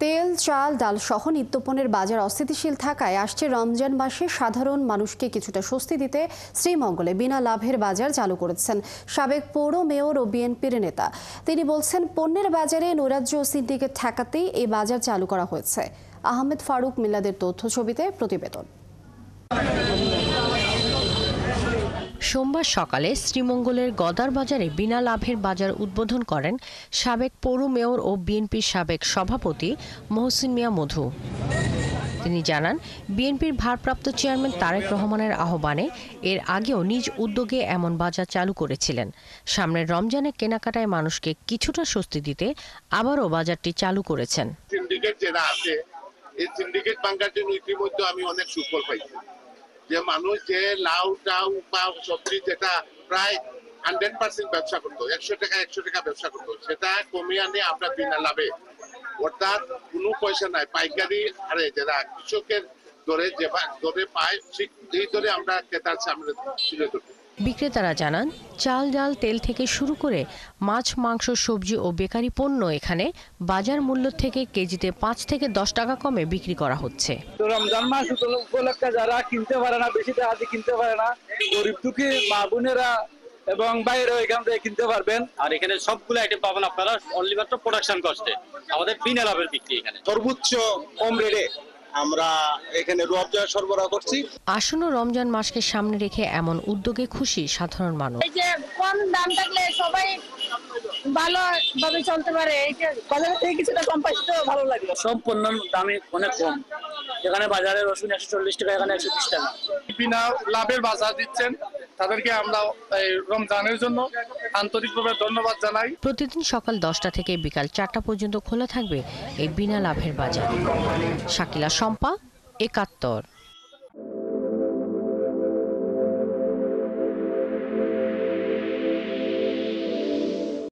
তেল, চাল, ডাল সহ নিত্যপণ্যের বাজার অস্থিতিশীল থাকায় আসছে রমজান মাসে সাধারণ মানুষকে কিছুটা স্বস্তি দিতে শ্রীমঙ্গলে বিনা লাভের বাজার চালু করেছেন সাবেক পৌর মেয়র ও বিএনপির নেতা। তিনি বলছেন, পণ্যের বাজারে নৈরাজ্য ও সিন্ডিকেট ঠেকাতেই এই বাজার চালু করা হয়েছে। আহমেদ ফারুক মিল্লাদের তথ্য ছবিতে প্রতিবেদন। সোমবার সকালে শ্রীমঙ্গলের গদার বাজারে বিনা লাভের বাজার উদ্বোধন করেন সাবেক পৌর মেয়র ও বিএনপির সাবেক সভাপতি মহসিন মিয়া মধু। তিনি জানান, বিএনপির ভারপ্রাপ্ত চেয়ারম্যান তারেক রহমানের আহ্বানে এর আগেও নিজ উদ্যোগে এমন বাজার চালু করেছিলেন। সামনের রমজানে কেনাকাটায় মানুষকে কিছুটা স্বস্তি দিতে আবারও বাজারটি চালু করেছেন। সিন্ডিকেট যেটা আছে, এই সিন্ডিকেট ভাঙার জন্য ইতিমধ্যে আমি অনেক সুফল পাইছি। যে মানুষ যে লাউ টাউ বা সবজি যেটা প্রায় 100% ব্যবসা করতো, 100 টাকা ব্যবসা করতো, সেটা কমিয়ে আনে আমরা বিনা লাভে, অর্থাৎ কোনো পয়সা নাই, পাইকারি হারে যারা কৃষকের দরে পায় সেই দরে আমরা ক্রেতার সামনে তুলে ধরবো। বিক্রেতারা জানান, চাল, ডাল, তেল থেকে শুরু করে মাছ, মাংস, সবজি ও বেকারি পণ্য এখানে বাজার মূল্য থেকে কেজিতে 5 থেকে 10 টাকা কমে বিক্রি করা হচ্ছে। তো রমজান মাস উপলক্ষে যারা কিনতে পারে না, বেশি টাকা দিয়ে কিনতে পারে না, গরিব দুঃখী মা বোনেরা এবং বাইরে এখান থেকে কিনতে পারবেন। আর এখানে সবগুলো আইটেম পাবেন আপনারা অনলি মাত্র প্রোডাকশন কস্টে। আমাদের বিনা লাভের বিক্রি এখানে সর্বোচ্চ কম রেটে আমরা এখানে রূপজা সরবরাহ করছি। আসন্ন রমজান মাসকে সামনে রেখে এমন উদ্যোগে খুশি সাধারণ মানুষ। এই যে কম দাম থাকলে সবাই ভালোভাবে চলতে পারে, বাজার থেকে কিছুটা কম পাইছে তো ভালো লাগে। সম্পূর্ণ দামে অনেক কম, এখানে বাজারে রসুন 140 টাকা, এখানে 120 টাকা। বিনা লাভের বাজার দিচ্ছেন, তাদেরকে আমরা রমজানের জন্য আন্তরিকভাবে ধন্যবাদ জানাই। প্রতিদিন সকাল 10টা থেকে বিকাল 4টা পর্যন্ত খোলা থাকবে এই বিনা লাভের বাজার। শাকিলা শম্পা, 71।